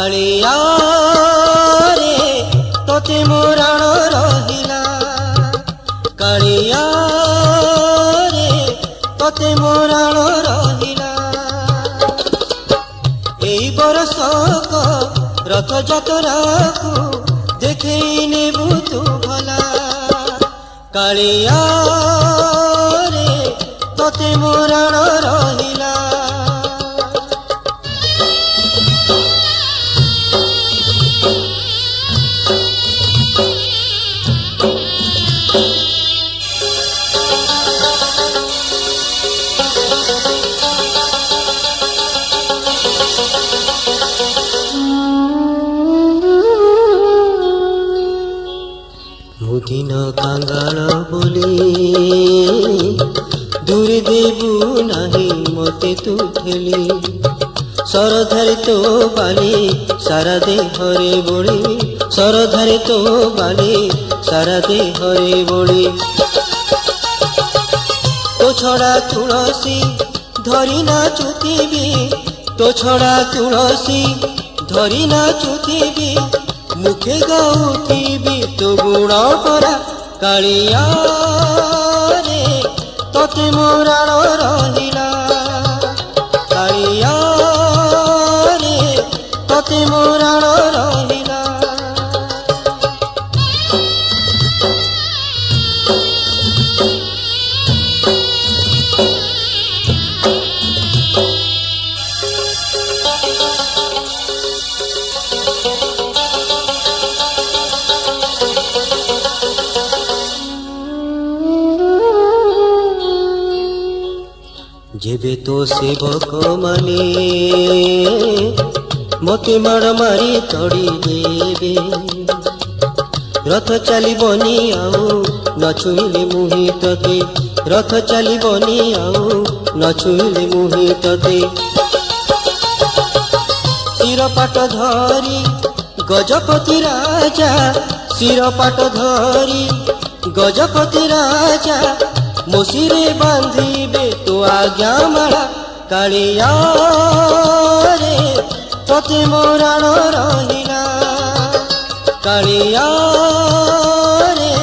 कालिया रे तोते मोराण रहिला कालिया रे तोते मोराण रहिला एई बरसक रथ जतरा को देखई नेबु तू भला कालिया रे तोते मोराण रहिला मुदिन कांगाल बोले दूर देबू नहीं मते तू ठेली सरधारे तो बाली सारा दे हरे बोली सरधारे तो बाली सारा दे हरे बोली तो छड़ा तुलसी धरी नाचुथी तो छड़ा तुलसी धरी नाचुथी मुखे गाउथी तो गुण परा कालिया रे तोते मोराण रहिला कालिया रे तोते मोराण रहिला जेबे तो सेवक माने मते माड़ मारी तड़ी देबे रथ चलीबनी आउ न छुईले मुही तते रथ चलीबनी आउ न छुईले मुही तते शिरपाट धरी गजपति राजा शिरपाट धरी गजपति राजा मोसिरे बांधिबे तो आज्ञा माला कालिया रे तोते मोराण रहिला कालिया रे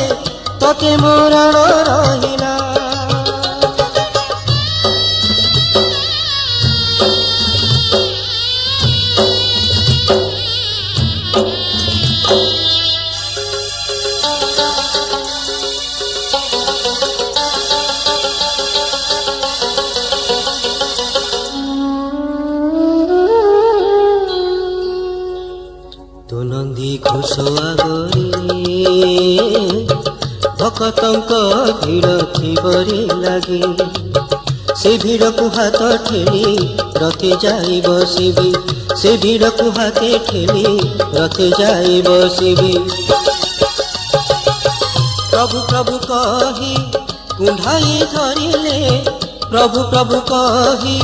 तोते मोराण रहिला तो नंदी घोषआ गरे भक्तंक भीड़ थिबरे लगे से भीड़ को हाथ ठेली रथे जाई बसिबी से भीड़ को हाथे ठेली रथे जाई बसिबी प्रभु प्रभु कही कुंढाई धरिले प्रभु प्रभु कही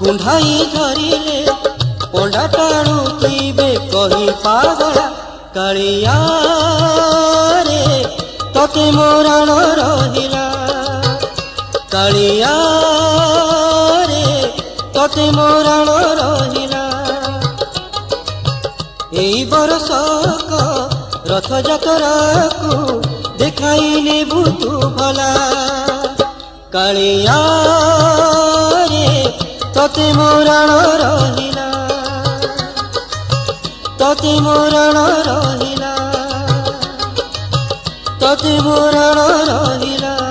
कुंढाई धरिले पंडा टाणुथिबे कही पागला कालिया रे तोते मोराण रहिला कालिया रे तोते मोराण रहिला एई बरसक रथ जतरा को देखाई नेबु तू भला कालिया रे तोते मोराण रहिला तोते मोराण रहिला तोते मोराण रहिला।